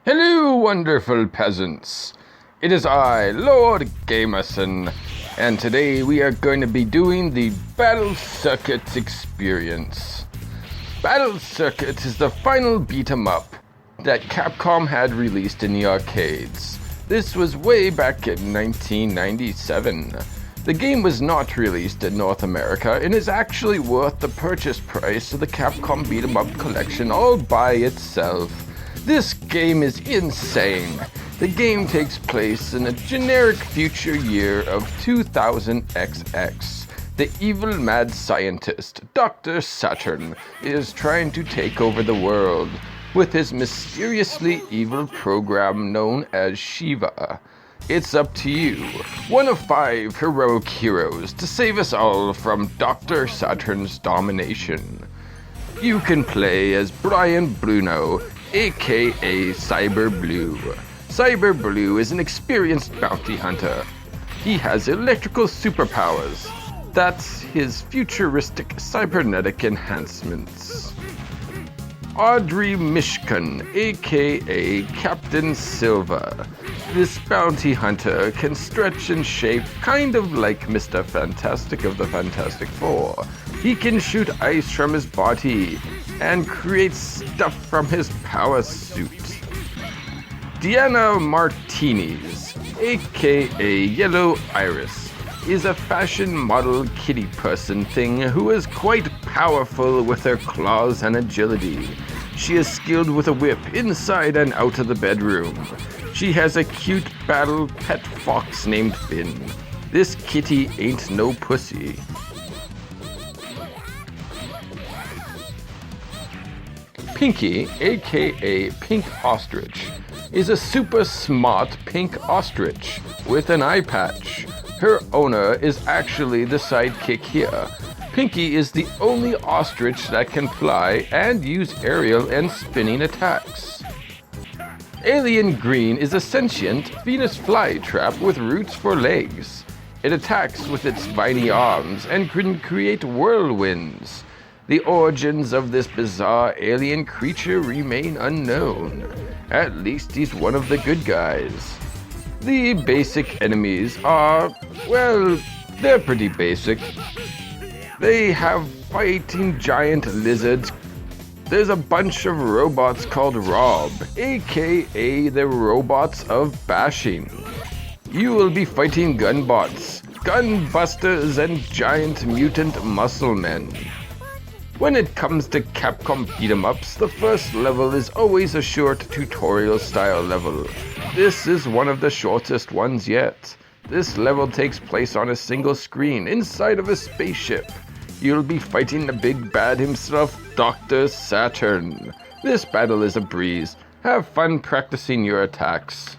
Hello, wonderful peasants. It is I, Lord Gamerson, and today we are going to be doing the Battle Circuit experience. Battle Circuit is the final beat-em-up that Capcom had released in the arcades. This was way back in 1997. The game was not released in North America and is actually worth the purchase price of the Capcom beat-em-up collection all by itself. This game is insane. The game takes place in a generic future year of 2000XX. The evil mad scientist, Dr. Saturn, is trying to take over the world with his mysteriously evil program known as Shiva. It's up to you, one of 5 heroic heroes, to save us all from Dr. Saturn's domination. You can play as Brian Bruno, aka Cyber Blue. Cyber Blue is an experienced bounty hunter. He has electrical superpowers. That's his futuristic cybernetic enhancements. Audrey Mishkin, aka Captain Silva. This bounty hunter can stretch and shape kind of like Mr. Fantastic of the Fantastic Four. He can shoot ice from his body and create stuff from his power suit. Diana Martinez, aka Yellow Iris, is a fashion model kitty person thing who is quite powerful with her claws and agility. She is skilled with a whip inside and out of the bedroom. She has a cute battle pet fox named Finn. This kitty ain't no pussy. Pinky, aka Pink Ostrich, is a super smart pink ostrich with an eye patch. Her owner is actually the sidekick here. Pinky is the only ostrich that can fly and use aerial and spinning attacks. Alien Green is a sentient Venus flytrap with roots for legs. It attacks with its spiny arms and can create whirlwinds. The origins of this bizarre alien creature remain unknown. At least he's one of the good guys. The basic enemies are, well, they're pretty basic. They have fighting giant lizards. There's a bunch of robots called Rob, aka the robots of bashing. You will be fighting gunbots, gunbusters, and giant mutant muscle men. When it comes to Capcom beat-em-ups, the first level is always a short tutorial-style level. This is one of the shortest ones yet. This level takes place on a single screen inside of a spaceship. You'll be fighting the big bad himself, Dr. Saturn. This battle is a breeze. Have fun practicing your attacks.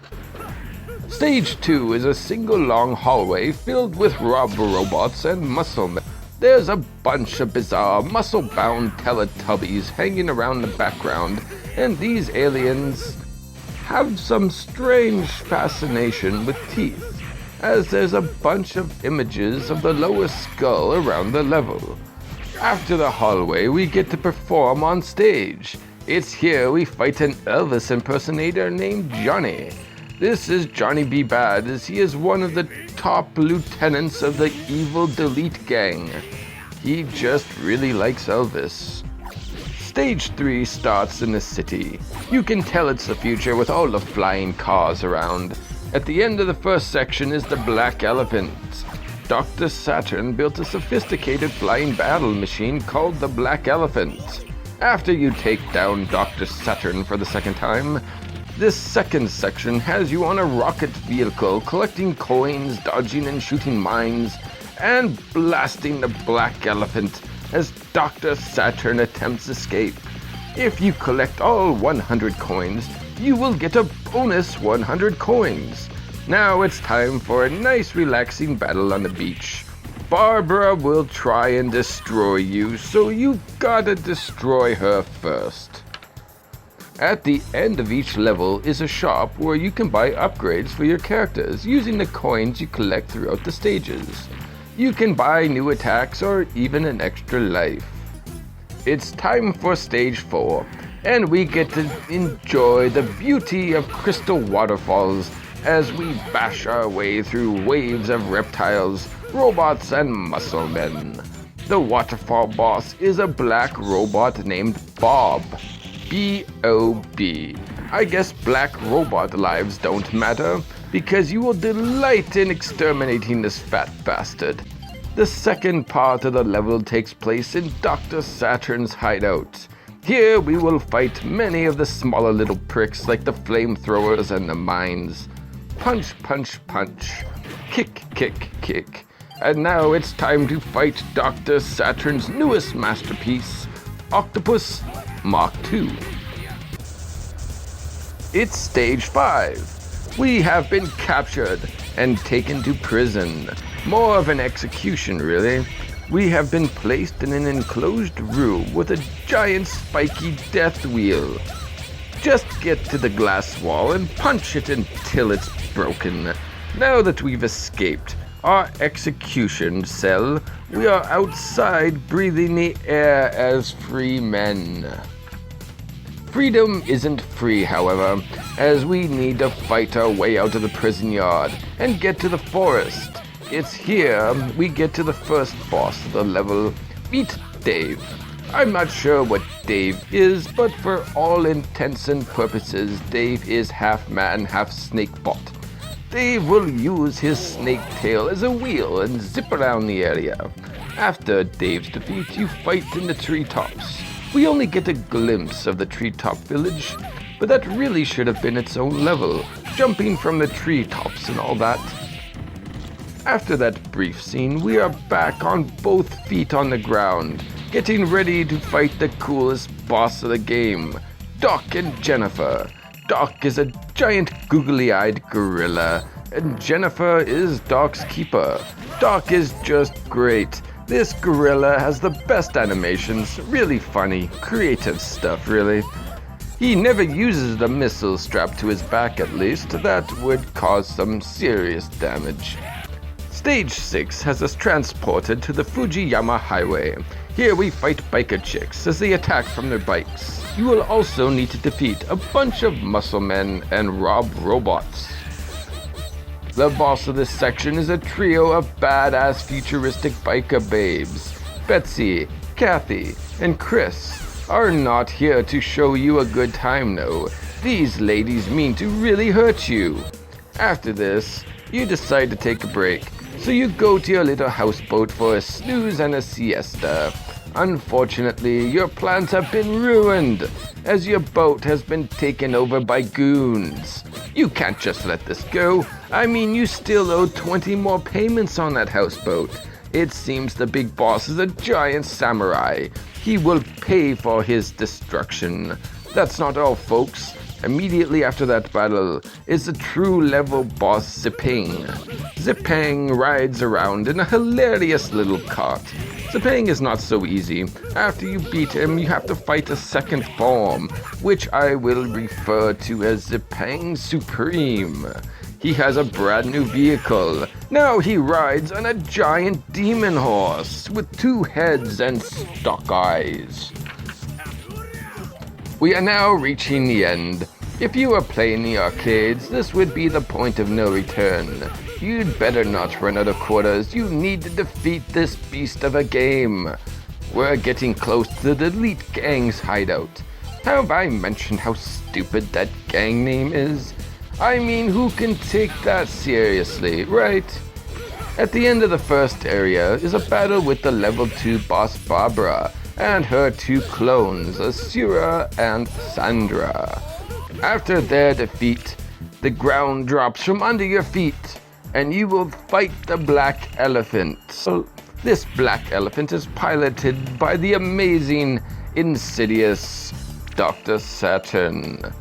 Stage 2 is a single long hallway filled with robots and muscle men. There's a bunch of bizarre, muscle-bound Teletubbies hanging around the background, and these aliens have some strange fascination with teeth, as there's a bunch of images of the lower skull around the level. After the hallway, we get to perform on stage. It's here we fight an Elvis impersonator named Johnny. This is Johnny B. Bad, as he is one of the top lieutenants of the evil Delete Gang. He just really likes Elvis. Stage 3 starts in the city. You can tell it's the future with all the flying cars around. At the end of the first section is the Black Elephant. Dr. Saturn built a sophisticated flying battle machine called the Black Elephant. After you take down Dr. Saturn for the second time, this second section has you on a rocket vehicle collecting coins, dodging and shooting mines, and blasting the Black Elephant as Dr. Saturn attempts escape. If you collect all 100 coins, you will get a bonus 100 coins. Now it's time for a nice relaxing battle on the beach. Barbara will try and destroy you, so you gotta destroy her first. At the end of each level is a shop where you can buy upgrades for your characters using the coins you collect throughout the stages. You can buy new attacks or even an extra life. It's time for stage 4. and we get to enjoy the beauty of crystal waterfalls as we bash our way through waves of reptiles, robots, and muscle men. The waterfall boss is a black robot named Bob. B-O-B. I guess black robot lives don't matter, because you will delight in exterminating this fat bastard. The second part of the level takes place in Dr. Saturn's hideout. Here we will fight many of the smaller little pricks like the flamethrowers and the mines. Punch, punch, punch. Kick, kick, kick. And now it's time to fight Dr. Saturn's newest masterpiece, Octopus Mark II. It's stage 5. We have been captured and taken to prison. More of an execution, really. We have been placed in an enclosed room with a giant spiky death wheel. Just get to the glass wall and punch it until it's broken. Now that we've escaped our execution cell, we are outside breathing the air as free men. Freedom isn't free, however, as we need to fight our way out of the prison yard and get to the forest. It's here we get to the first boss of the level, Meet Dave. I'm not sure what Dave is, but for all intents and purposes, Dave is half man, half snake bot. Dave will use his snake tail as a wheel and zip around the area. After Dave's defeat, you fight in the treetops. We only get a glimpse of the treetop village, but that really should have been its own level, jumping from the treetops and all that. After that brief scene, we are back on both feet on the ground, getting ready to fight the coolest boss of the game, Doc and Jennifer. Doc is a giant googly-eyed gorilla, and Jennifer is Doc's keeper. Doc is just great. This gorilla has the best animations, really funny, creative stuff, really. He never uses the missile strapped to his back, at least. That would cause some serious damage. Stage 6 has us transported to the Fujiyama Highway. Here we fight biker chicks as they attack from their bikes. You will also need to defeat a bunch of muscle men and rob robots. The boss of this section is a trio of badass futuristic biker babes. Betsy, Kathy, and Chris are not here to show you a good time, no. These ladies mean to really hurt you. After this, you decide to take a break, so you go to your little houseboat for a snooze and a siesta. Unfortunately, your plans have been ruined, as your boat has been taken over by goons. You can't just let this go. I mean, you still owe 20 more payments on that houseboat. It seems the big boss is a giant samurai. He will pay for his destruction. That's not all, folks. Immediately after that battle is the true level boss Zipping. Zippang rides around in a hilarious little cart. Zippang is not so easy. After you beat him, you have to fight a second form, which I will refer to as Zippang Supreme. He has a brand new vehicle. Now he rides on a giant demon horse with 2 heads and stock eyes. We are now reaching the end. If you are playing the arcades, this would be the point of no return. You'd better not run out of quarters. You need to defeat this beast of a game. We're getting close to the elite gang's hideout. Have I mentioned how stupid that gang name is? I mean, who can take that seriously, right? At the end of the first area is a battle with the level 2 boss Barbara and her 2 clones, Asura and Sandra. After their defeat, the ground drops from under your feet, and you will fight the Black Elephant. So, this Black Elephant is piloted by the amazing, insidious Dr. Saturn.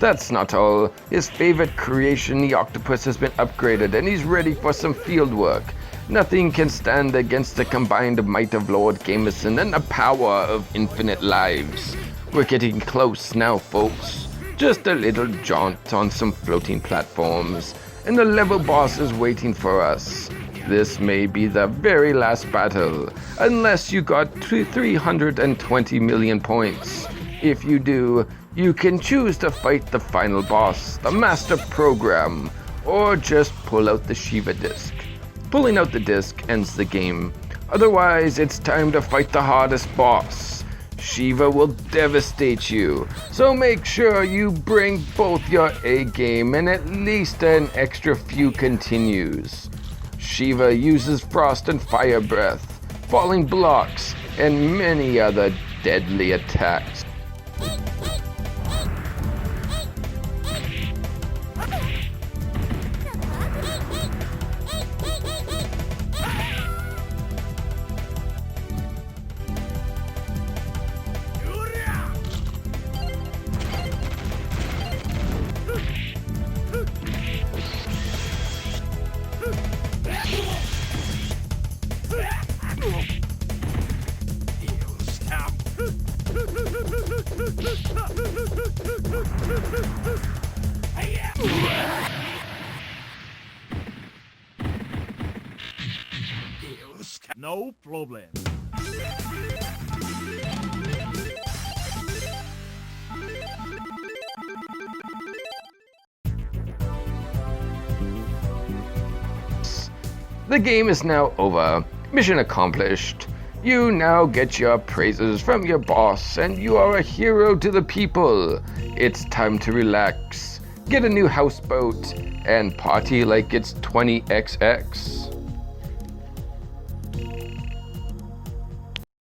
That's not all. His favorite creation, the octopus, has been upgraded, and he's ready for some field work. Nothing can stand against the combined might of Lord Gamerson and the power of infinite lives. We're getting close now, folks. Just a little jaunt on some floating platforms, and the level boss is waiting for us. This may be the very last battle, unless you got 320 million points. If you do, you can choose to fight the final boss, the master program, or just pull out the Shiva disc. Pulling out the disc ends the game. Otherwise, it's time to fight the hardest boss. Shiva will devastate you, so make sure you bring both your A game and at least an extra few continues. Shiva uses frost and fire breath, falling blocks, and many other deadly attacks. No problem. The game is now over. Mission accomplished. You now get your praises from your boss, and you are a hero to the people. It's time to relax, get a new houseboat, and party like it's 20XX.